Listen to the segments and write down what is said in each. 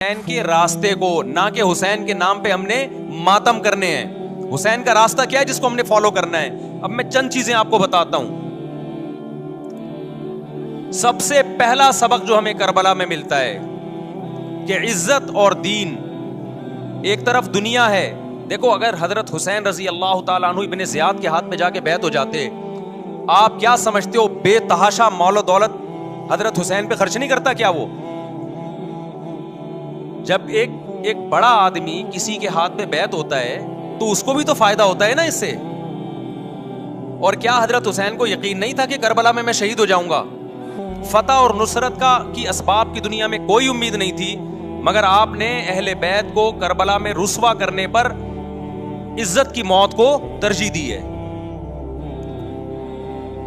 حسین کے راستے کو، نہ کہ حسین کے نام پہ ہم نے ماتم کرنے ہیں. حسین کا راستہ کیا ہے جس کو ہم نے فالو کرنا ہے؟ اب میں چند چیزیں آپ کو بتاتا ہوں. سب سے پہلا سبق جو ہمیں کربلا میں ملتا ہے کہ عزت اور دین، ایک طرف دنیا ہے. دیکھو اگر حضرت حسین رضی اللہ تعالیٰ عنہ ابن زیاد کے ہاتھ میں جا کے بیعت ہو جاتے، آپ کیا سمجھتے ہو بے تحاشا مال و دولت حضرت حسین پہ خرچ نہیں کرتا کیا وہ؟ جب ایک بڑا آدمی کسی کے ہاتھ میں بیعت ہوتا ہے تو اس کو بھی تو فائدہ ہوتا ہے نا اس سے. اور کیا حضرت حسین کو یقین نہیں تھا کہ کربلا میں شہید ہو جاؤں گا؟ فتح اور نصرت کی اسباب کی دنیا میں کوئی امید نہیں تھی، مگر آپ نے اہل بیت کو کربلا میں رسوا کرنے پر عزت کی موت کو ترجیح دی ہے.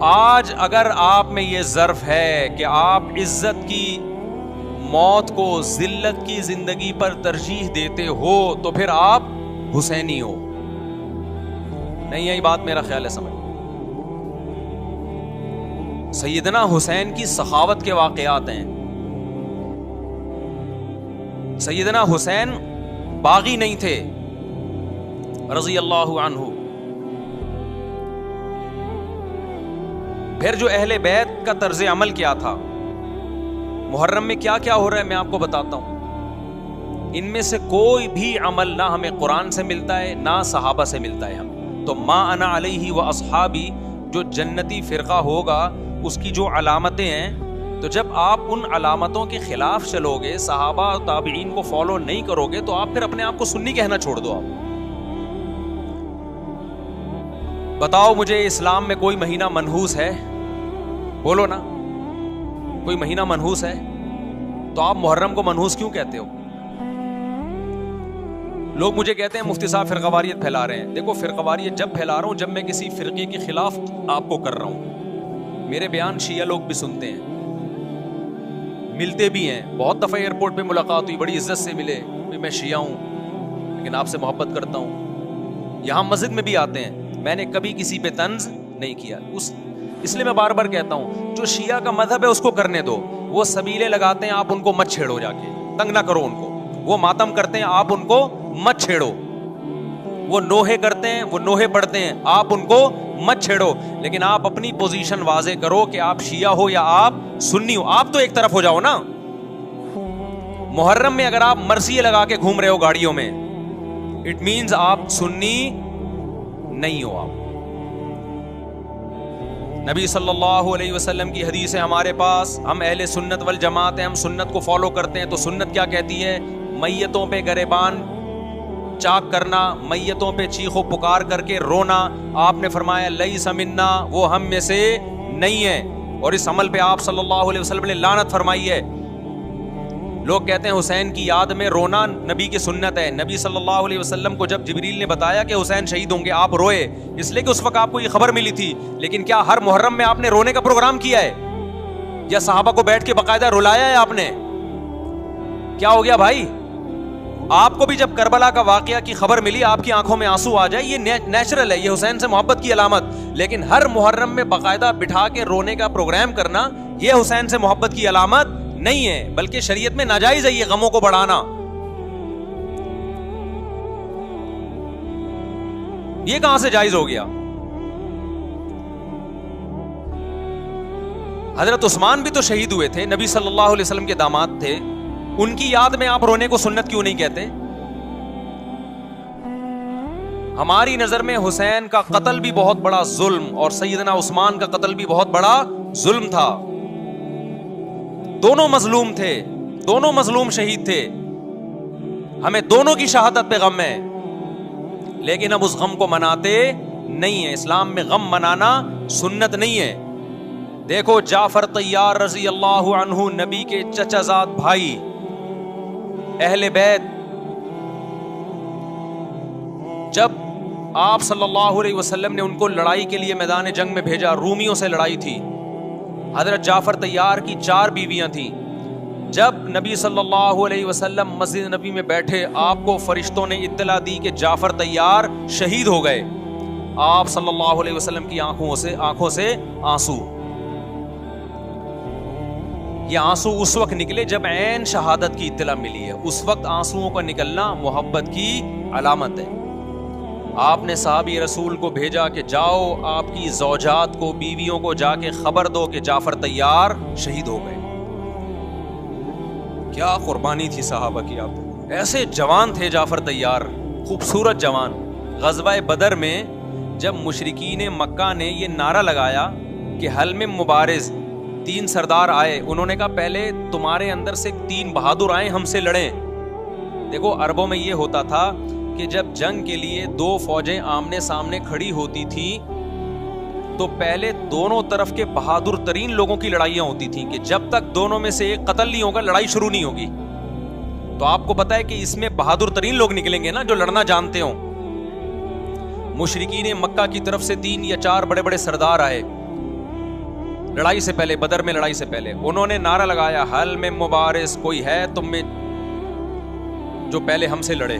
آج اگر آپ میں یہ ظرف ہے کہ آپ عزت کی موت کو ذلت کی زندگی پر ترجیح دیتے ہو تو پھر آپ حسینی ہو. نہیں یہی بات میرا خیال ہے سمجھ. سیدنا حسین کی سخاوت کے واقعات ہیں. سیدنا حسین باغی نہیں تھے رضی اللہ عنہ. پھر جو اہل بیت کا طرز عمل کیا تھا، محرم میں کیا کیا ہو رہا ہے میں آپ کو بتاتا ہوں. ان میں سے کوئی بھی عمل نہ ہمیں قرآن سے ملتا ہے نہ صحابہ سے ملتا ہے. ہم تو ما انا علیہ و اصحابی، جو جنتی فرقہ ہوگا اس کی جو علامتیں ہیں، تو جب آپ ان علامتوں کے خلاف چلو گے، صحابہ و تابعین کو فالو نہیں کرو گے، تو آپ پھر اپنے آپ کو سنی کہنا چھوڑ دو. آپ بتاؤ مجھے اسلام میں کوئی مہینہ منحوس ہے؟ بولو نا، کوئی مہینہ منحوس ہے؟ تو آپ محرم کو منحوس کیوں کہتے ہو؟ لوگ مجھے کہتے ہیں مفتی صاحب فرقہ واریت پھیلا رہے ہیں. دیکھو فرقہ واریت جب پھیلا رہا ہوں جب میں کسی فرقے کے خلاف آپ کو کر رہا ہوں. میرے بیان شیعہ لوگ بھی سنتے ہیں، ملتے بھی ہیں. بہت دفعہ ایئرپورٹ پہ ملاقات ہوئی، بڑی عزت سے ملے، میں شیعہ ہوں لیکن آپ سے محبت کرتا ہوں. یہاں مسجد میں بھی آتے ہیں. میں نے کبھی کسی پہ طنز نہیں کیا. اس لیے میں بار بار کہتا ہوں جو شیعہ کا مذہب ہے اس کو کرنے دو. وہ سبیلے لگاتے ہیں، آپ ان کو مت چھیڑو، جا کے تنگ نہ کرو ان کو. وہ ماتم کرتے ہیں، آپ ان کو مت چھیڑو. وہ نوحے کرتے ہیں، وہ نوحے پڑھتے ہیں، آپ ان کو مت چھیڑو. لیکن آپ اپنی پوزیشن واضح کرو کہ آپ شیعہ ہو یا آپ سنی ہو. آپ تو ایک طرف ہو جاؤ نا. محرم میں اگر آپ مرثیے لگا کے گھوم رہے ہو گاڑیوں میں، اٹ مینز آپ سنی نہیں ہو. آپ نبی صلی اللہ علیہ وسلم کی حدیث ہے ہمارے پاس، ہم اہل سنت والجماعت ہیں، ہم سنت کو فالو کرتے ہیں. تو سنت کیا کہتی ہے؟ میتوں پہ گریبان چاک کرنا، میتوں پہ چیخ و پکار کر کے رونا. آپ نے فرمایا لیس منا، وہ ہم میں سے نہیں ہے. اور اس عمل پہ آپ صلی اللہ علیہ وسلم نے لعنت فرمائی ہے. لوگ کہتے ہیں حسین کی یاد میں رونا نبی کی سنت ہے. نبی صلی اللہ علیہ وسلم کو جب جبریل نے بتایا کہ حسین شہید ہوں گے، آپ روئے، اس لیے کہ اس وقت آپ کو یہ خبر ملی تھی. لیکن کیا ہر محرم میں آپ نے رونے کا پروگرام کیا ہے؟ یا صحابہ کو بیٹھ کے باقاعدہ رلایا ہے آپ نے؟ کیا ہو گیا بھائی؟ آپ کو بھی جب کربلا کا واقعہ کی خبر ملی آپ کی آنکھوں میں آنسو آ جائے، یہ نیچرل ہے، یہ حسین سے محبت کی علامت. لیکن ہر محرم میں باقاعدہ بٹھا کے رونے کا پروگرام کرنا یہ حسین سے محبت کی علامت نہیں ہے، بلکہ شریعت میں ناجائز ہے یہ غموں کو بڑھانا. یہ کہاں سے جائز ہو گیا؟ حضرت عثمان بھی تو شہید ہوئے تھے، نبی صلی اللہ علیہ وسلم کے داماد تھے. ان کی یاد میں آپ رونے کو سنت کیوں نہیں کہتے؟ ہماری نظر میں حسین کا قتل بھی بہت بڑا ظلم اور سیدنا عثمان کا قتل بھی بہت بڑا ظلم تھا. دونوں مظلوم تھے، دونوں مظلوم شہید تھے. ہمیں دونوں کی شہادت پہ غم ہے، لیکن اب اس غم کو مناتے نہیں ہیں. اسلام میں غم منانا سنت نہیں ہے. دیکھو جعفر طیار رضی اللہ عنہ، نبی کے چچا زاد بھائی، اہل بیت، جب آپ صلی اللہ علیہ وسلم نے ان کو لڑائی کے لیے میدان جنگ میں بھیجا، رومیوں سے لڑائی تھی. حضرت جعفر طیار کی 4 بیویاں تھیں. جب نبی صلی اللہ علیہ وسلم مسجد نبی میں بیٹھے، آپ کو فرشتوں نے اطلاع دی کہ جعفر طیار شہید ہو گئے. آپ صلی اللہ علیہ وسلم کی آنکھوں سے آنسو. یہ آنسو اس وقت نکلے جب عین شہادت کی اطلاع ملی ہے. اس وقت آنسوؤں کا نکلنا محبت کی علامت ہے. آپ نے صحابی رسول کو بھیجا کہ جاؤ آپ کی زوجات کو, بیویوں کو جا کے خبر دو کہ جعفر طیار شہید ہو گئے. کیا قربانی تھی صحابہ کی. آپ ایسے جوان تھے جعفر طیار, خوبصورت جوان. غزوہ بدر میں جب مشرکین مکہ نے یہ نعرہ لگایا کہ حل میں مبارز, 3 سردار آئے, انہوں نے کہا پہلے تمہارے اندر سے 3 بہادر آئیں ہم سے لڑیں. دیکھو عربوں میں یہ ہوتا تھا کہ جب جنگ کے لیے 2 فوجیں آمنے سامنے کھڑی ہوتی تھیں تو پہلے دونوں طرف کے بہادر ترین لوگوں کی لڑائیاں ہوتی تھیں کہ جب تک دونوں میں سے ایک قتل نہیں ہوگا لڑائی شروع نہیں ہوگی. تو آپ کو پتا ہے کہ اس میں بہادر ترین لوگ نکلیں گے نا جو لڑنا جانتے ہوں. مشرکین مکہ کی طرف سے 3 یا 4 بڑے بڑے سردار آئے لڑائی سے پہلے, بدر میں لڑائی سے پہلے. انہوں نے نعرہ لگایا حل میں مبارز, کوئی ہے تم میں جو پہلے ہم سے لڑے.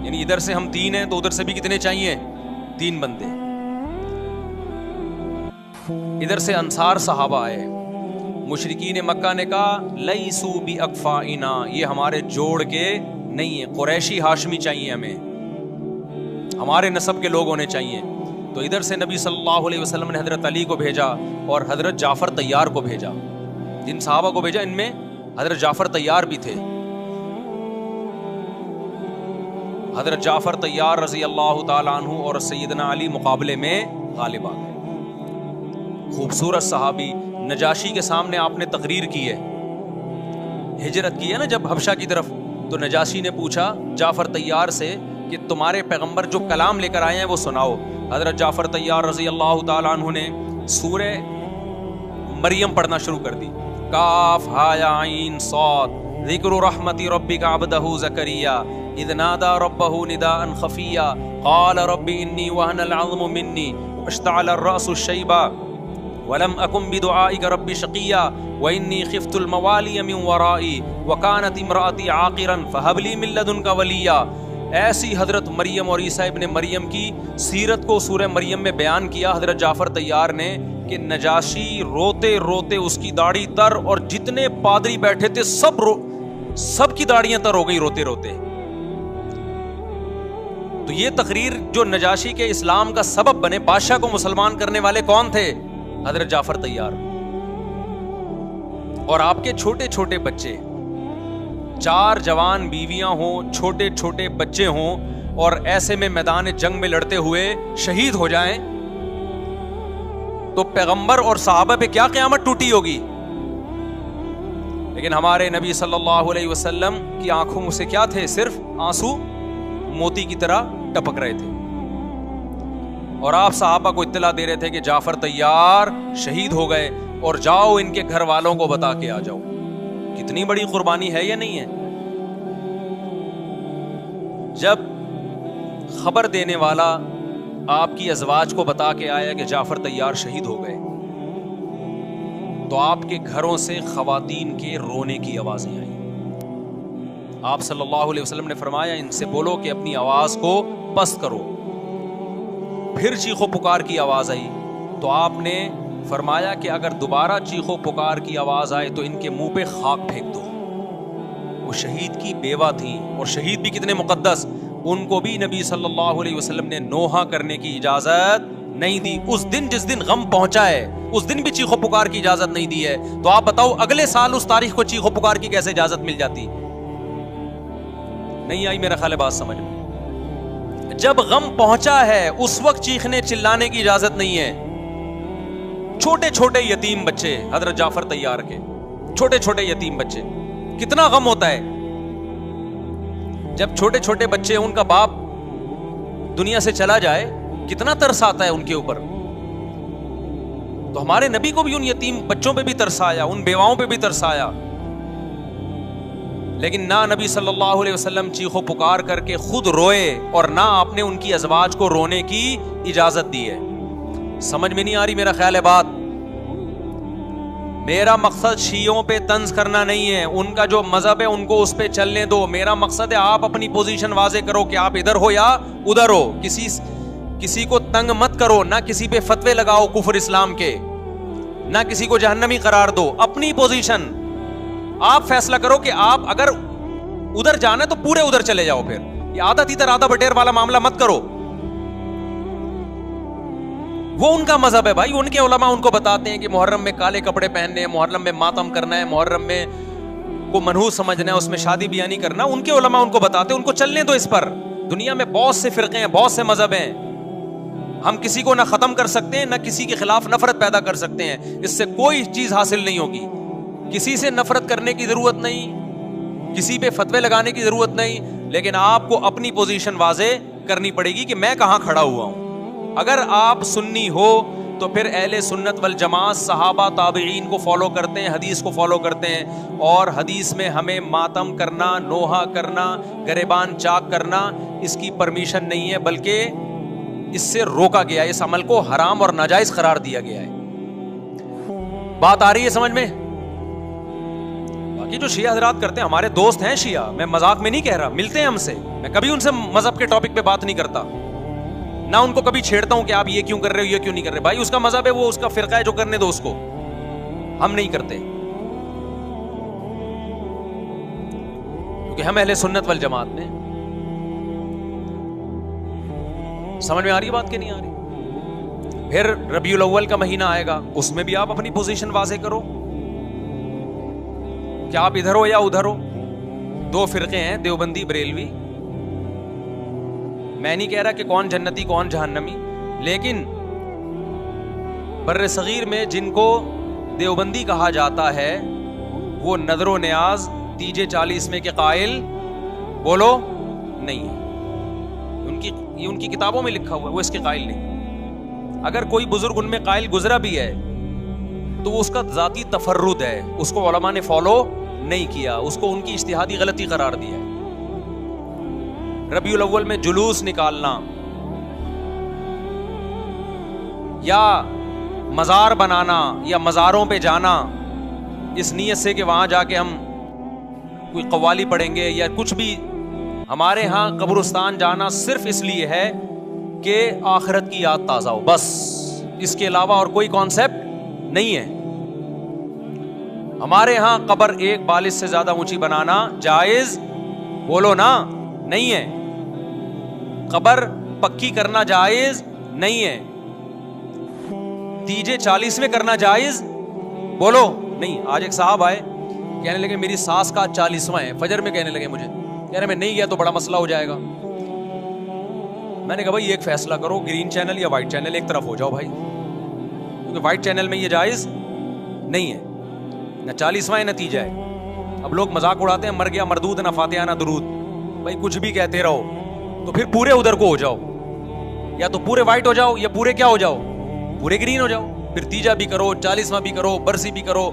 یعنی ادھر سے ہم 3 ہیں تو ادھر سے بھی کتنے چاہیے, 3 بندے. ادھر سے انصار صحابہ آئے. مشرکین مکہ نے کہا لیسو بی اکفائنا, یہ ہمارے جوڑ کے نہیں ہیں, قریشی ہاشمی چاہیے ہمیں, ہمارے نسب کے لوگ ہونے چاہیے. تو ادھر سے نبی صلی اللہ علیہ وسلم نے حضرت علی کو بھیجا اور حضرت جعفر طیار کو بھیجا. جن صحابہ کو بھیجا ان میں حضرت جعفر طیار بھی تھے. حضرت جعفر طیار رضی اللہ تعالیٰ عنہ اور سیدنا علی مقابلے میں غالب آ گئے. خوبصورت صحابی, نجاشی کے سامنے آپ نے تقریر کی ہے, ہجرت کی ہے نا جب حبشہ کی طرف, تو نجاشی نے پوچھا جعفر طیار سے کہ تمہارے پیغمبر جو کلام لے کر آئے ہیں وہ سناؤ. حضرت جعفر طیار رضی اللہ تعالیٰ عنہ نے سورہ مریم پڑھنا شروع کر دی. کاف ہا یا عین صاد ذکر رحمت ربک عبدہ زکریا اذ نادى ربه نداء خفيا قال رب اني وهن العظم مني واشتعل الراس شيبا ولم اكن بدعائك رب شقيا واني خفت الموالي من ورائي وكانت امراتي عاقرا فهب لي من لدنك وليا. ایسی حضرت مریم اور عیسیٰ ابن مریم کی سیرت کو سورہ مریم میں بیان کیا حضرت جعفر طیار نے کہ نجاشی روتے روتے اس کی داڑھی تر, اور جتنے پادری بیٹھے تھے سب کی داڑیاں تر ہو گئی روتے روتے. تو یہ تقریر جو نجاشی کے اسلام کا سبب بنے, بادشاہ کو مسلمان کرنے والے کون تھے, حضرت جعفر طیار. اور آپ کے چھوٹے چھوٹے بچے, 4 جوان بیویاں ہوں, چھوٹے چھوٹے بچے ہوں, اور ایسے میں میدان جنگ میں لڑتے ہوئے شہید ہو جائیں تو پیغمبر اور صحابہ پہ کیا قیامت ٹوٹی ہوگی. لیکن ہمارے نبی صلی اللہ علیہ وسلم کی آنکھوں سے کیا تھے, صرف آنسو موتی کی طرح ٹپک رہے تھے. اور آپ صحابہ کو اطلاع دے رہے تھے کہ جعفر طیار شہید ہو گئے اور جاؤ ان کے گھر والوں کو بتا کے آ جاؤ. کتنی بڑی قربانی ہے یا نہیں ہے. جب خبر دینے والا آپ کی ازواج کو بتا کے آیا کہ جعفر طیار شہید ہو گئے تو آپ کے گھروں سے خواتین کے رونے کی آوازیں آئیں. آپ صلی اللہ علیہ وسلم نے فرمایا ان سے بولو کہ اپنی آواز کو پست کرو. پھر چیخو پکار کی آواز آئی تو آپ نے فرمایا کہ اگر دوبارہ چیخو پکار کی آواز آئے تو ان کے منہ پہ خاک پھینک دو. وہ شہید کی بیوہ تھیں, اور شہید بھی کتنے مقدس, ان کو بھی نبی صلی اللہ علیہ وسلم نے نوحہ کرنے کی اجازت نہیں دی. اس دن جس دن غم پہنچا ہے اس دن بھی چیخو پکار کی اجازت نہیں دی ہے. تو آپ بتاؤ اگلے سال اس تاریخ کو چیخو پکار کی کیسے اجازت مل جاتی. نہیں آئی میرا خیال ہے بات سمجھ میں. جب غم پہنچا ہے اس وقت چیخنے چلانے کی اجازت نہیں ہے. چھوٹے چھوٹے یتیم بچے, حضرت جعفر طیار کے چھوٹے چھوٹے یتیم بچے, کتنا غم ہوتا ہے جب چھوٹے چھوٹے بچے ان کا باپ دنیا سے چلا جائے, کتنا ترس آتا ہے ان کے اوپر. تو ہمارے نبی کو بھی ان یتیم بچوں پہ بھی ترس آیا, ان بیواؤں پہ بھی ترس آیا. لیکن نہ نبی صلی اللہ علیہ وسلم چیخو پکار کر کے خود روئے اور نہ آپ نے ان کی ازواج کو رونے کی اجازت دی ہے. سمجھ میں نہیں آ رہی میرا خیال ہے بات. میرا مقصد شیعوں پہ طنز کرنا نہیں ہے, ان کا جو مذہب ہے ان کو اس پہ چلنے دو. میرا مقصد ہے آپ اپنی پوزیشن واضح کرو کہ آپ ادھر ہو یا ادھر ہو. کسی کو تنگ مت کرو, نہ کسی پہ فتوے لگاؤ کفر اسلام کے. نہ کسی کو جہنمی قرار دو. اپنی پوزیشن آپ فیصلہ کرو کہ آپ اگر ادھر جانا ہے تو پورے ادھر چلے جاؤ. پھر یہ آدھا تیتر آدھا بٹیر والا معاملہ مت کرو. وہ ان کا مذہب ہے بھائی, ان کے علماء ان کو بتاتے ہیں کہ محرم میں کالے کپڑے پہننے ہیں, محرم میں ماتم کرنا ہے, محرم میں کو منحوس سمجھنا ہے, اس میں شادی بیاہ نہیں کرنا. ان کے علماء ان کو بتاتے ہیں, ان کو چلنے دو اس پر. دنیا میں بہت سے فرقے ہیں, بہت سے مذہب ہیں. ہم کسی کو نہ ختم کر سکتے ہیں, نہ کسی کے خلاف نفرت پیدا کر سکتے ہیں. اس سے کوئی چیز حاصل نہیں ہوگی. کسی سے نفرت کرنے کی ضرورت نہیں, کسی پہ فتوے لگانے کی ضرورت نہیں, لیکن آپ کو اپنی پوزیشن واضح کرنی پڑے گی کہ میں کہاں کھڑا ہوا ہوں. اگر آپ سنی ہو تو پھر اہل سنت والجماعت صحابہ تابعین کو فالو کرتے ہیں, حدیث کو فالو کرتے ہیں. اور حدیث میں ہمیں ماتم کرنا, نوحہ کرنا, گریبان چاک کرنا اس کی پرمیشن نہیں ہے, بلکہ اس سے روکا گیا ہے. اس عمل کو حرام اور ناجائز قرار دیا گیا ہے. بات آ رہی ہے سمجھ میں؟ باقی جو شیعہ حضرات کرتے ہیں, ہمارے دوست ہیں شیعہ, میں مذاق میں نہیں کہہ رہا, ملتے ہیں ہم سے, میں کبھی ان سے مذہب کے ٹاپک پہ بات نہیں کرتا, نہ ان کو کبھی چھیڑتا ہوں کہ آپ یہ کیوں کر رہے ہو, یہ کیوں نہیں کر رہے. بھائی اس کا مذہب ہے, وہ اس کا فرقہ ہے, جو کرنے دو اس کو, ہم نہیں کرتے, کیونکہ ہم اہل سنت والجماعت میں. سمجھ میں آ رہی ہے بات کہ نہیں آ رہی؟ پھر ربیع الاول کا مہینہ آئے گا, اس میں بھی آپ اپنی پوزیشن واضح کرو کہ آپ ادھر ہو یا ادھر ہو. دو فرقے ہیں, دیوبندی بریلوی. میں نہیں کہہ رہا کہ کون جنتی کون جہنمی, لیکن بر صغیر میں جن کو دیوبندی کہا جاتا ہے وہ نظر و نیاز تیجے 40 میں کے قائل بولو نہیں ہے. ان کی کتابوں میں لکھا ہوا ہے, وہ اس کے قائل نہیں. اگر کوئی بزرگ ان میں قائل گزرا بھی ہے تو وہ اس کا ذاتی تفرد ہے, اس کو علماء نے فالو نہیں کیا, اس کو ان کی اجتہادی غلطی قرار دیا ہے. ربیع الاول میں جلوس نکالنا یا مزار بنانا یا مزاروں پہ جانا اس نیت سے کہ وہاں جا کے ہم کوئی قوالی پڑھیں گے یا کچھ بھی, ہمارے ہاں قبرستان جانا صرف اس لیے ہے کہ آخرت کی یاد تازہ ہو, بس. اس کے علاوہ اور کوئی کانسیپٹ نہیں ہے. ہمارے ہاں قبر ایک بالش سے زیادہ اونچی بنانا جائز بولو نا نہیں ہے. قبر پکی کرنا جائز نہیں ہے. تیجے 40 میں کرنا جائز بولو نہیں. آج ایک صاحب آئے, کہنے لگے میری ساس کا 40واں ہے, فجر میں کہنے لگے مجھے, کہہ رہے میں نہیں گیا تو بڑا مسئلہ ہو جائے گا. میں نے کہا بھائی ایک فیصلہ کرو, گرین چینل یا وائٹ چینل, ایک طرف ہو جاؤ بھائی, کیونکہ وائٹ چینل میں یہ جائز نہیں ہے, نہ 40واں ہے نہ تیجا ہے. اب لوگ مذاق اڑاتے ہیں مر گیا مردود نہ فاتحہ نہ درود. بھائی کچھ بھی کہتے رہو تو پھر پورے ادھر کو ہو جاؤ, یا تو پورے وائٹ ہو جاؤ یا پورے کیا ہو جاؤ, پورے گرین ہو جاؤ. پھر تیجا بھی کرو, 40واں بھی کرو, برسی بھی کرو,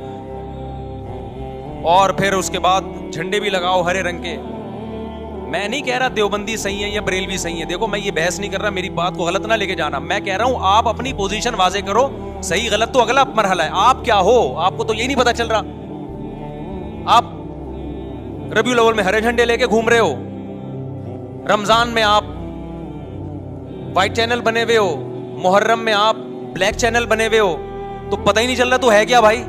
اور پھر اس کے بعد جھنڈے بھی لگاؤ ہرے رنگ کے. میں نہیں کہہ رہا دیوبندی صحیح ہے یا بریلوی صحیح ہے, دیکھو میں یہ بحث نہیں کر رہا, میری بات کو غلط نہ لے کے جانا. میں کہہ رہا ہوں آپ اپنی پوزیشن واضح کرو, صحیح غلط تو اگلا مرحلہ ہے. آپ کیا ہو, آپ کو تو یہ نہیں پتا چل رہا. آپ ربیع الاول میں ہرے جھنڈے لے کے گھوم رہے ہو, رمضان میں آپ وائٹ چینل بنے ہوئے ہو, محرم میں آپ بلیک چینل بنے ہوئے ہو, تو پتہ ہی نہیں چل رہا تو ہے کیا بھائی.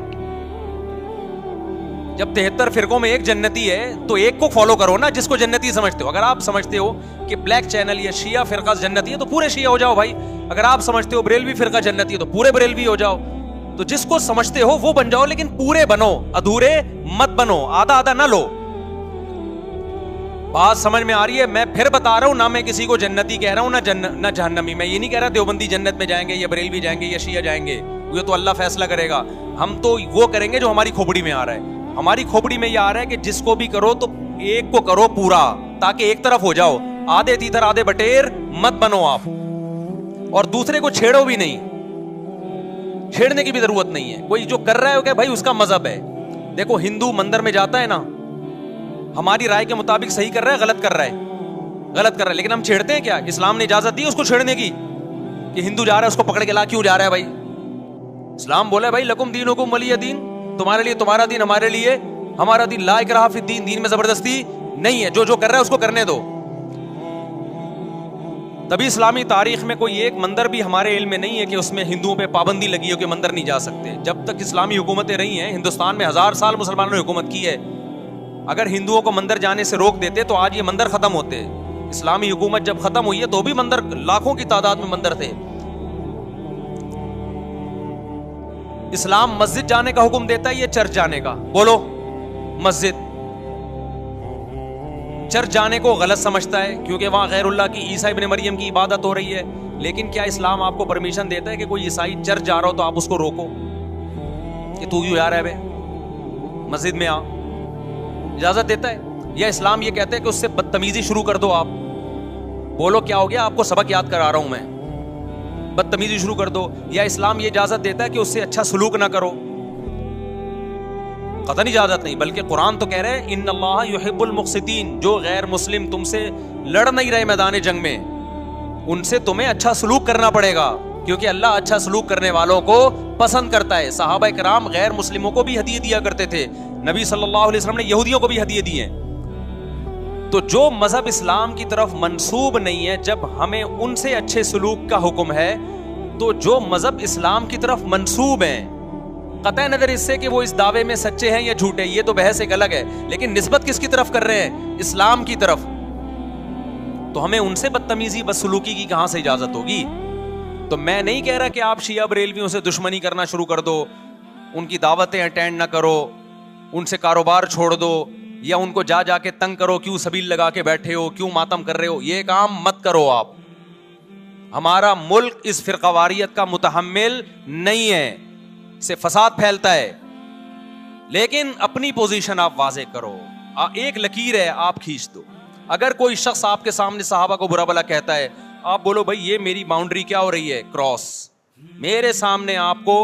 جب 73 فرقوں میں ایک جنتی ہے تو ایک کو فالو کرو نا جس کو جنتی سمجھتے ہو. اگر آپ سمجھتے ہو کہ بلیک چینل یا شیعہ فرقہ جنتی ہے تو پورے شیعہ ہو جاؤ بھائی. اگر آپ سمجھتے ہو بریلوی فرقہ جنتی ہے تو پورے بریلوی ہو جاؤ. تو جس کو سمجھتے ہو وہ بن جاؤ, لیکن پورے بنو, ادھورے مت بنو, آدھا آدھا نہ لو. بات سمجھ میں آ رہی ہے؟ میں پھر بتا رہا ہوں, نہ میں کسی کو جنتی کہہ رہا ہوں نہ جہنمی. میں یہ نہیں کہہ رہا دیوبندی جنت میں جائیں گے یا بریلوی جائیں گے یا شیعہ جائیں گے, یہ تو اللہ فیصلہ کرے گا. ہم تو وہ کریں گے جو ہماری کھوپڑی میں آ رہا ہے. ہماری کھوپڑی میں یہ آ رہا ہے کہ جس کو بھی کرو تو ایک کو کرو پورا, تاکہ ایک طرف ہو جاؤ. آدھے تیتر آدھے بٹیر مت بنو آپ, اور دوسرے کو چھیڑو بھی نہیں, چھیڑنے کی بھی ضرورت نہیں ہے. کوئی جو کر رہا ہے کہ بھائی اس کا مذہب ہے. دیکھو ہندو مندر میں جاتا ہے نا, ہماری رائے کے مطابق صحیح کر رہا ہے غلط کر رہا ہے, لیکن ہم چھیڑتے ہیں کیا؟ اسلام نے اجازت دی اس کو چھیڑنے کی کہ ہندو جا رہا ہے اس کو پکڑ کے لا کیوں جا رہا ہے بھائی؟ اسلام بولا بھائی لکم دینکم ولی دین, تمہارے لیے تمہارا دین, ہمارے لیے ہمارا دین. لا اکراہ فی الدین, دین میں زبردستی نہیں ہے, جو کر رہا ہے اس کو کرنے دو. تبھی اسلامی تاریخ میں کوئی ایک مندر بھی ہمارے علم میں نہیں ہے کہ اس میں ہندوؤں پہ پابندی لگی ہو کہ مندر نہیں جا سکتے. جب تک اسلامی حکومتیں رہی ہیں, ہندوستان میں 1000 سال مسلمانوں نے حکومت کی ہے. اگر ہندوؤں کو مندر جانے سے روک دیتے تو آج یہ مندر ختم ہوتے. اسلامی حکومت جب ختم ہوئی ہے تو بھی مندر, لاکھوں کی تعداد میں مندر تھے. اسلام مسجد جانے کا حکم دیتا ہے یا چرچ جانے کا؟ بولو. مسجد. چرچ جانے کو غلط سمجھتا ہے کیونکہ وہاں غیر اللہ کی, عیسیٰ ابن مریم کی عبادت ہو رہی ہے. لیکن کیا اسلام آپ کو پرمیشن دیتا ہے کہ کوئی عیسائی چرچ جا رہا ہو تو آپ اس کو روکو کہ تو کیوں جا رہا ہے بے, مسجد میں آ؟ اجازت دیتا ہے؟ یا اسلام یہ کہتا ہے کہ اس سے بدتمیزی شروع کر دو آپ؟ بولو کیا ہو گیا؟ آپ کو سبق یاد کرا رہا ہوں میں. بدتمیزی شروع کر دو. یا اسلام یہ اجازت دیتا ہے کہ اس سے اچھا سلوک نہ کرو؟ قطعاً اجازت نہیں, بلکہ قرآن تو کہہ رہے ہیں ان اللہ یحب المقسطین, جو غیر مسلم تم سے لڑ نہیں رہے میدان جنگ میں, ان سے تمہیں اچھا سلوک کرنا پڑے گا, کیونکہ اللہ اچھا سلوک کرنے والوں کو پسند کرتا ہے. صحابہ کرام غیر مسلموں کو بھی ہدیے دیا کرتے تھے, نبی صلی اللہ علیہ وسلم نے یہودیوں کو بھی ہدیے دیے. تو جو مذہب اسلام کی طرف منسوب نہیں ہے, جب ہمیں ان سے اچھے سلوک کا حکم ہے, تو جو مذہب اسلام کی طرف منسوب ہیں, قطع نظر اس سے کہ وہ اس دعوے میں سچے ہیں یا جھوٹے, یہ تو بحث ایک الگ ہے, لیکن نسبت کس کی طرف کر رہے ہیں؟ اسلام کی طرف. تو ہمیں ان سے بدتمیزی بدسلوکی کی کہاں سے اجازت ہوگی؟ تو میں نہیں کہہ رہا کہ آپ شیعہ بریلویوں سے دشمنی کرنا شروع کر دو, ان کی دعوتیں اٹینڈ نہ کرو, ان سے کاروبار چھوڑ دو, یا ان کو جا جا کے تنگ کرو, کیوں سبیل لگا کے بیٹھے ہو, کیوں ماتم کر رہے ہو. یہ کام مت کرو آپ. ہمارا ملک اس فرقواریت کا متحمل نہیں ہے, سے فساد پھیلتا ہے. لیکن اپنی پوزیشن آپ واضح کرو, ایک لکیر ہے آپ کھینچ دو. اگر کوئی شخص آپ کے سامنے صحابہ کو برا بھلا کہتا ہے, آپ بولو بھائی یہ میری باؤنڈری کیا ہو رہی ہے, کراس. میرے سامنے آپ کو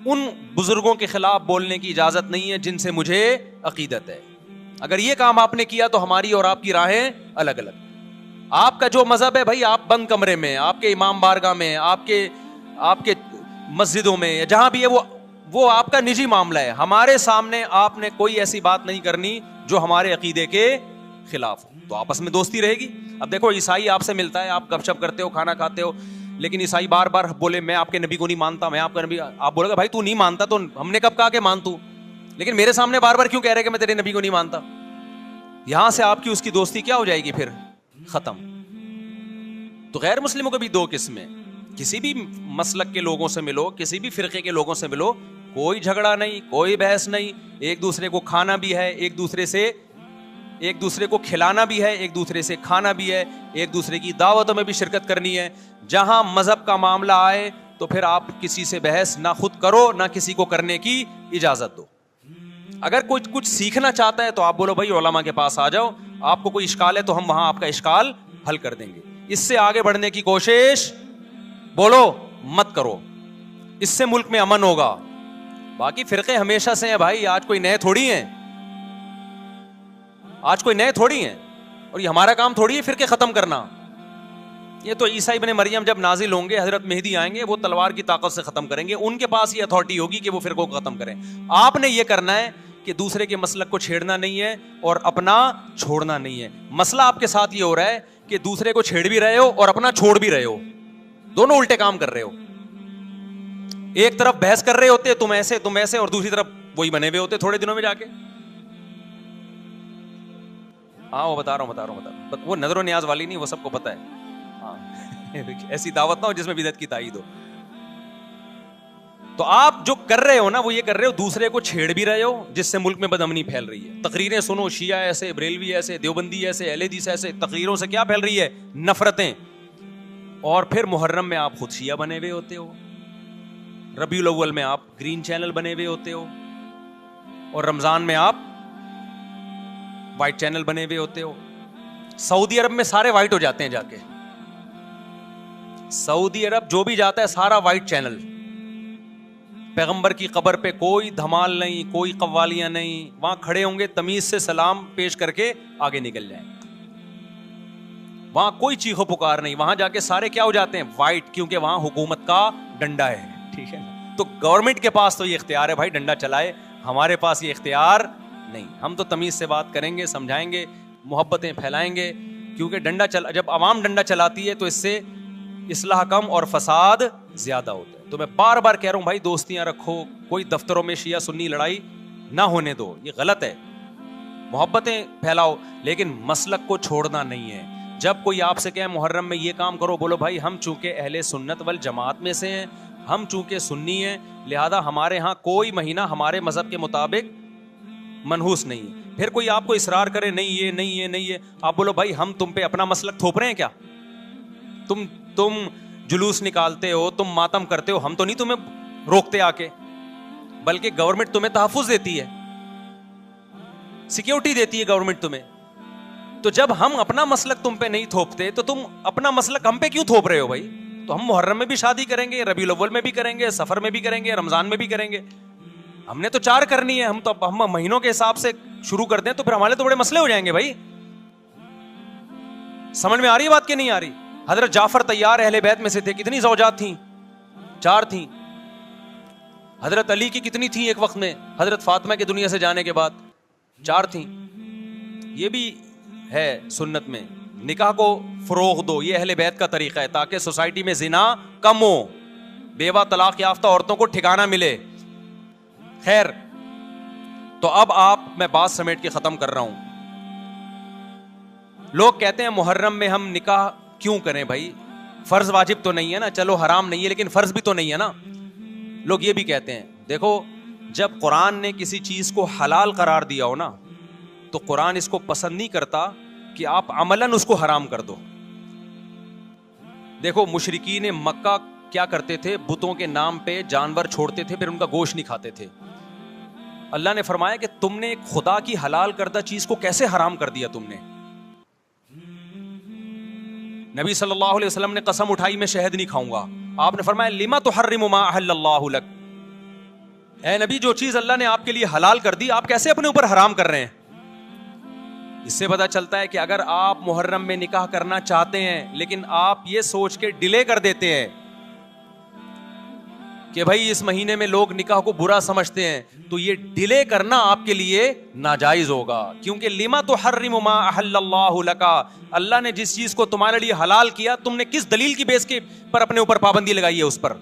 ان بزرگوں کے خلاف بولنے کی اجازت نہیں ہے جن سے مجھے عقیدت ہے. اگر یہ کام آپ نے کیا تو ہماری اور آپ کی راہیں الگ الگ. آپ کا جو مذہب ہے بھائی, آپ بند کمرے میں, آپ کے امام بارگاہ میں, آپ کے مسجدوں میں, جہاں بھی ہے, وہ آپ کا نجی معاملہ ہے. ہمارے سامنے آپ نے کوئی ایسی بات نہیں کرنی جو ہمارے عقیدے کے خلاف ہو, تو آپس میں دوستی رہے گی. اب دیکھو عیسائی آپ سے ملتا ہے, آپ گپ شپ کرتے ہو, کھانا کھاتے ہو, لیکن عیسائی بار بار بولے میں آپ کے نبی کو نہیں مانتا, میں آپ کا نبی, آپ بولے گا بھائی تو نہیں مانتا تو ہم نے کب کہا کہ مان تو, لیکن میرے سامنے بار بار کیوں کہہ رہے کہ میں تیرے نبی کو نہیں مانتا؟ یہاں سے آپ کی اس کی دوستی کیا ہو جائے گی پھر؟ ختم. تو غیر مسلموں کے بھی دو قسمیں, کسی بھی مسلک کے لوگوں سے ملو, کسی بھی فرقے کے لوگوں سے ملو, کوئی جھگڑا نہیں, کوئی بحث نہیں, ایک دوسرے کو کھانا بھی ہے, ایک دوسرے کو کھلانا بھی ہے, ایک دوسرے سے کھانا بھی ہے, ایک دوسرے کی دعوتوں میں بھی شرکت کرنی ہے. جہاں مذہب کا معاملہ آئے تو پھر آپ کسی سے بحث نہ خود کرو نہ کسی کو کرنے کی اجازت دو. اگر کوئی کچھ سیکھنا چاہتا ہے تو آپ بولو بھائی علماء کے پاس آ جاؤ, آپ کو کوئی اشکال ہے تو ہم وہاں آپ کا اشکال حل کر دیں گے. اس سے آگے بڑھنے کی کوشش بولو مت کرو, اس سے ملک میں امن ہوگا. باقی فرقے ہمیشہ سے ہیں بھائی, آج کوئی نئے تھوڑی ہیں, اور یہ ہمارا کام تھوڑی ہے فرقے ختم کرنا. یہ تو عیسیٰ ابن مریم جب نازل ہوں گے, حضرت مہدی آئیں گے, وہ تلوار کی طاقت سے ختم کریں گے, ان کے پاس یہ اتھارٹی ہوگی کہ وہ فرقوں کو ختم کریں. آپ نے یہ کرنا ہے کہ دوسرے کے مسلک کو چھیڑنا نہیں ہے اور اپنا چھوڑنا نہیں ہے. مسئلہ آپ کے ساتھ یہ ہو رہا ہے کہ دوسرے کو چھیڑ بھی رہے ہو اور اپنا چھوڑ بھی رہے ہو, دونوں الٹے کام کر رہے ہو. ایک طرف بحث کر رہے ہوتے تم ایسے, اور دوسری طرف وہی بنے ہوئے ہوتے تھوڑے دنوں میں جا کے. ہاں وہ بتا رہا ہوں, وہ نظر و نیاز والی نہیں, وہ سب کو پتا ہے. ہاں ایسی دعوت نہ ہو جس میں بدعت کی تائید ہو. تو آپ جو کر رہے ہو نا, وہ یہ کر رہے ہو دوسرے کو چھیڑ بھی رہے ہو, جس سے ملک میں بدامنی پھیل رہی ہے. تقریریں سنو, شیعہ ایسے, بریلوی ایسے, دیوبندی ایسے, اہل حدیث ایسے, تقریروں سے کیا پھیل رہی ہے؟ نفرتیں. اور پھر محرم میں آپ خود شیعہ بنے ہوئے ہوتے ہو, ربیع الاول میں آپ گرین چینل بنے ہوئے ہوتے ہو, اور رمضان میں آپ وائٹ چینل بنے ہوئے ہوتے ہو. سعودی عرب میں سارے وائٹ ہو جاتے ہیں جا کے, سعودی عرب جو بھی جاتا ہے سارا وائٹ چینل. پیغمبر کی قبر پہ کوئی دھمال نہیں, کوئی قوالیاں نہیں, وہاں کھڑے ہوں گے تمیز سے سلام پیش کر کے آگے نکل جائیں. وہاں کوئی چیخو پکار نہیں, وہاں جا کے سارے کیا ہو جاتے ہیں؟ وائٹ, کیونکہ وہاں حکومت کا ڈنڈا ہے. ٹھیک ہے, تو گورنمنٹ کے پاس تو یہ اختیار ہے بھائی ڈنڈا چلائے, ہمارے پاس یہ اختیار نہیں. ہم تو تمیز سے بات کریں گے, سمجھائیں گے, محبتیں پھیلائیں گے, کیونکہ جب عوام ڈنڈا چلاتی ہے تو اس سے اصلاح کم اور فساد زیادہ ہوتا ہے. تو میں بار بار کہہ رہا ہوں بھائی دوستیاں رکھو, کوئی دفتروں میں شیعہ سنی لڑائی نہ ہونے دو, یہ غلط ہے. محبتیں پھیلاؤ لیکن مسلک کو چھوڑنا نہیں ہے. جب کوئی آپ سے کہے محرم میں یہ کام کرو, بولو بھائی ہم چونکہ اہل سنت والجماعت میں سے ہیں, ہم چونکہ سنی ہیں, لہذا ہمارے ہاں کوئی مہینہ ہمارے مذہب کے مطابق منحوس نہیں ہے. پھر کوئی آپ کو اصرار کرے نہیں یہ نہیں یہ نہیں یہ, آپ بولو بھائی ہم تم پہ اپنا مسلک تھوپ رہے ہیں کیا؟ تم جلوس نکالتے ہو, تم ماتم کرتے ہو, ہم تو نہیں تمہیں روکتے آ کے, بلکہ گورنمنٹ تمہیں تحفظ دیتی ہے, سیکیورٹی دیتی ہے گورنمنٹ تمہیں. تو جب ہم اپنا مسلک تم پہ نہیں تھوپتے تو تم اپنا مسلک ہم پہ کیوں تھوپ رہے ہو بھائی؟ تو ہم محرم میں بھی شادی کریں گے, ربیع الاول میں بھی کریں گے, سفر میں بھی کریں گے, رمضان میں بھی کریں گے. ہم نے تو 4 کرنی ہے, ہم مہینوں کے حساب سے شروع کر دیں تو پھر ہمارے تو بڑے مسئلے ہو جائیں گے بھائی. سمجھ میں آ رہی ہے بات کہ نہیں آ رہی؟ حضرت جعفر طیار اہل بیت میں سے تھے, کتنی زوجات تھیں؟ 4 تھیں. حضرت علی کی کتنی تھیں ایک وقت میں؟ حضرت فاطمہ کے دنیا سے جانے کے بعد 4 تھیں. یہ بھی ہے سنت میں, نکاح کو فروغ دو, یہ اہل بیت کا طریقہ ہے تاکہ سوسائٹی میں زنا کم ہو, بیوہ طلاق یافتہ عورتوں کو ٹھکانہ ملے. خیر, تو اب میں بات سمیٹ کے ختم کر رہا ہوں. لوگ کہتے ہیں محرم میں ہم نکاح کیوں کریں بھائی, فرض واجب تو نہیں ہے نا, چلو حرام نہیں ہے لیکن فرض بھی تو نہیں ہے نا. لوگ یہ بھی کہتے ہیں, دیکھو جب قرآن نے کسی چیز کو حلال قرار دیا ہو نا, تو قرآن اس کو پسند نہیں کرتا کہ آپ عملاً اس کو حرام کر دو. دیکھو مشرکین مکہ کیا کرتے تھے, بتوں کے نام پہ جانور چھوڑتے تھے, پھر ان کا گوشت نہیں کھاتے تھے. اللہ نے فرمایا کہ تم نے خدا کی حلال کردہ چیز کو کیسے حرام کر دیا تم نے. نبی صلی اللہ علیہ وسلم نے قسم اٹھائی میں شہد نہیں کھاؤں گا. آپ نے فرمایا لما تحرم ما احل اللہ لک, اے نبی جو چیز اللہ نے آپ کے لیے حلال کر دی آپ کیسے اپنے اوپر حرام کر رہے ہیں. اس سے پتہ چلتا ہے کہ اگر آپ محرم میں نکاح کرنا چاہتے ہیں لیکن آپ یہ سوچ کے ڈیلے کر دیتے ہیں کہ بھائی اس مہینے میں لوگ نکاح کو برا سمجھتے ہیں, تو یہ ڈیلے کرنا آپ کے لیے ناجائز ہوگا. کیونکہ لما تحرم ما احل اللہ لک, اللہ نے جس چیز کو تمہارے لیے حلال کیا تم نے کس دلیل کی بیس کے پر اپنے اوپر پابندی لگائی ہے اس پر.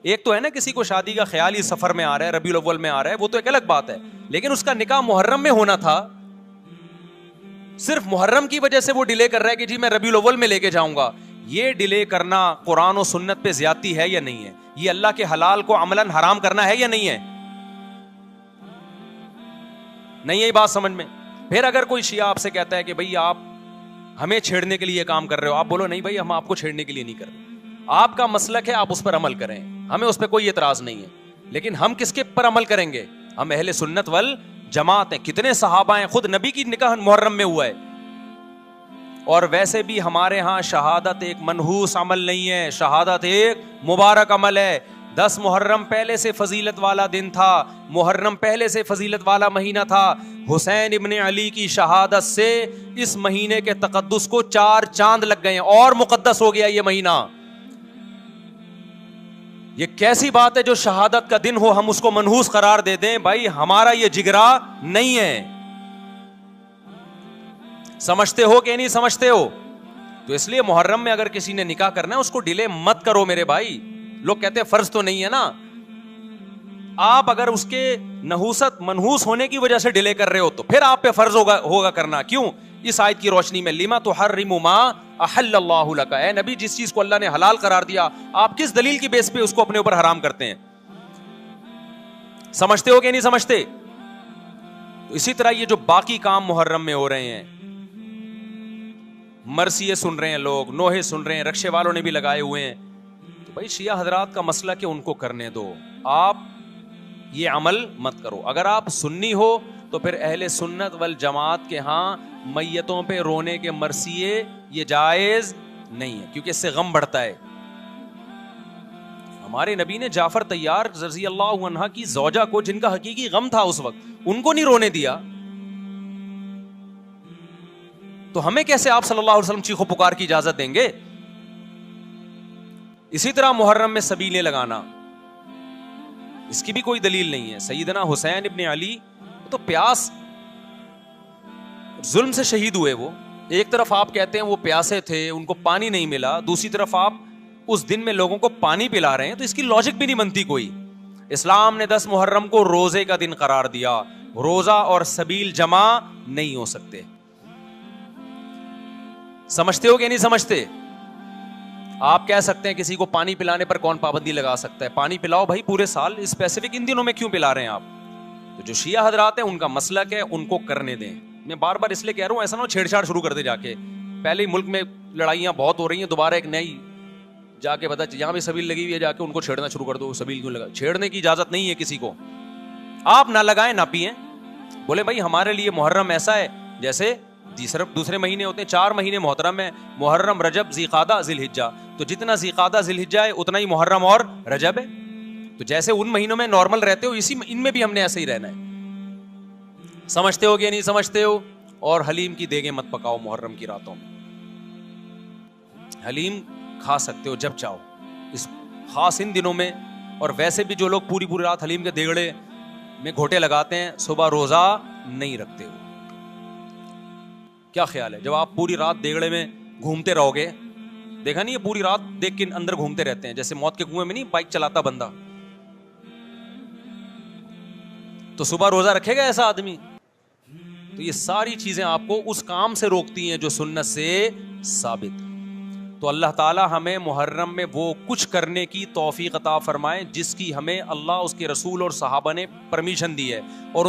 ایک تو ہے نا کسی کو شادی کا خیال ہی سفر میں آ رہا ہے, ربیع الاول میں آ رہا ہے, وہ تو ایک الگ بات ہے, لیکن اس کا نکاح محرم میں ہونا تھا, صرف محرم کی وجہ سے وہ ڈیلے کر رہا ہے کہ جی میں ربیع الاول میں لے کے جاؤں گا. یہ ڈیلے کرنا قرآن و سنت پہ زیادتی ہے یا نہیں ہے؟ یہ اللہ کے حلال کو عملاً حرام کرنا ہے یا نہیں ہے؟ نہیں ہے یہ بات سمجھ میں؟ پھر اگر کوئی شیعہ آپ سے کہتا ہے کہ بھئی آپ ہمیں چھیڑنے کے لیے یہ کام کر رہے ہو, آپ بولو نہیں بھائی ہم آپ کو چھیڑنے کے لیے نہیں کر رہے, آپ کا مسلک ہے, آپ اس پر عمل کریں, ہمیں اس پہ کوئی اعتراض نہیں ہے. لیکن ہم کس کے پر عمل کریں گے؟ ہم اہل سنت والجماعت ہیں. کتنے صحابہ ہیں, خود نبی کی نکاح محرم میں ہوا ہے. اور ویسے بھی ہمارے ہاں شہادت ایک منحوس عمل نہیں ہے, شہادت ایک مبارک عمل ہے. 10 محرم پہلے سے فضیلت والا دن تھا, محرم پہلے سے فضیلت والا مہینہ تھا. حسین ابن علی کی شہادت سے اس مہینے کے تقدس کو 4 چاند لگ گئے ہیں اور مقدس ہو گیا یہ مہینہ. یہ کیسی بات ہے جو شہادت کا دن ہو ہم اس کو منحوس قرار دے دیں؟ بھائی ہمارا یہ جگرا نہیں ہے. سمجھتے ہو کہ نہیں سمجھتے ہو؟ تو اس لیے محرم میں اگر کسی نے نکاح کرنا ہے اس کو ڈیلے مت کرو میرے بھائی. لوگ کہتے ہیں فرض تو نہیں ہے نا, آپ اگر اس کے نحوست منحوس ہونے کی وجہ سے ڈیلے کر رہے ہو تو پھر آپ پہ فرض ہوگا کرنا. کیوں؟ اس آیت کی روشنی میں لما تحرم ما احل اللہ لک, اے نبی جس چیز کو اللہ نے حلال قرار دیا آپ کس دلیل کی بیس پہ اس کو اپنے اوپر حرام کرتے ہیں؟ سمجھتے ہو کہ نہیں سمجھتے؟ تو اسی طرح یہ جو باقی کام محرم میں ہو رہے ہیں, مرثیے سن رہے ہیں لوگ, نوحے سن رہے ہیں, رکشے والوں نے بھی لگائے ہوئے ہیں, تو بھائی شیعہ حضرات کا مسئلہ کہ ان کو کرنے دو, آپ یہ عمل مت کرو. اگر آپ سنی ہو تو پھر اہل سنت والجماعت کے ہاں میتوں پہ رونے کے مرثیے یہ جائز نہیں ہے, کیونکہ اس سے غم بڑھتا ہے. ہمارے نبی نے جعفر طیار رضی اللہ عنہ کی زوجہ کو, جن کا حقیقی غم تھا اس وقت, ان کو نہیں رونے دیا. تو ہمیں کیسے آپ صلی اللہ علیہ وسلم چیخو پکار کی اجازت دیں گے؟ اسی طرح محرم میں سبیلیں لگانا, اس کی بھی کوئی دلیل نہیں ہے. سیدنا حسین ابن علی تو پیاس ظلم سے شہید ہوئے, وہ ایک طرف آپ کہتے ہیں وہ پیاسے تھے, ان کو پانی نہیں ملا, دوسری طرف آپ اس دن میں لوگوں کو پانی پلا رہے ہیں, تو اس کی لاجک بھی نہیں بنتی کوئی. اسلام نے 10 محرم کو روزے کا دن قرار دیا. روزہ اور سبیل جمع نہیں ہو سکتے. سمجھتے ہو کہ نہیں سمجھتے؟ آپ کہہ سکتے ہیں کسی کو پانی پلانے پر کون پابندی لگا سکتا ہے؟ پانی پلاؤ بھائی پورے سال, اسپیسیفک ان دنوں میں کیوں پلا رہے ہیں آپ؟ تو جو شیعہ حضرات ہیں ان کا مسلک ہے, ان کو کرنے دیں. میں بار بار اس لیے کہہ رہا ہوں ایسا نہ ہو چھیڑ چھاڑ شروع کر دے جا کے. پہلے ہی ملک میں لڑائیاں بہت ہو رہی ہیں, دوبارہ ایک نئی جا کے بتا یہاں بھی سبیل لگی ہوئی ہے, جا کے ان کو چھیڑنا شروع کر دو. سبیل کیوں لگا؟ چھیڑنے کی اجازت نہیں ہے کسی کو. آپ نہ لگائیں نہ پیئیں. بولے بھائی ہمارے لیے محرم ایسا ہے جیسے دوسرے مہینے ہوتے ہیں. 4 مہینے محترم ہے, محرم, رجب, ذیقعدہ, ذی الحجہ. تو جتنا ذیقعدہ ذی الحجہ ہے اتنا ہی محرم اور رجب ہے. تو جیسے ان مہینوں میں نارمل رہتے ہو, اسی ان میں بھی ہم نے ایسے ہی رہنا ہے. سمجھتے ہو کہ نہیں سمجھتے ہو؟ اور حلیم کی دیگیں مت پکاؤ محرم کی راتوں میں. حلیم کھا سکتے ہو جب چاہو, اس خاص ان دنوں میں. اور ویسے بھی جو لوگ پوری رات حلیم کے دیگڑے میں گھوٹے لگاتے ہیں, صبح روزہ نہیں رکھتے ہو. کیا خیال ہے جب آپ پوری رات دیگڑے میں گھومتے رہو گے؟ دیکھا نہیں, یہ پوری رات دیکھ کے اندر گھومتے رہتے ہیں جیسے موت کے کنویں میں نہیں بائک چلاتا بندہ. تو صبح روزہ رکھے گا ایسا آدمی؟ تو یہ ساری چیزیں آپ کو اس کام سے روکتی ہیں جو سنت سے ثابت. تو اللہ تعالی ہمیں محرم میں وہ کچھ کرنے کی توفیق عطا فرمائے جس کی ہمیں اللہ, اس کے رسول اور صحابہ نے پرمیشن دی ہے, اور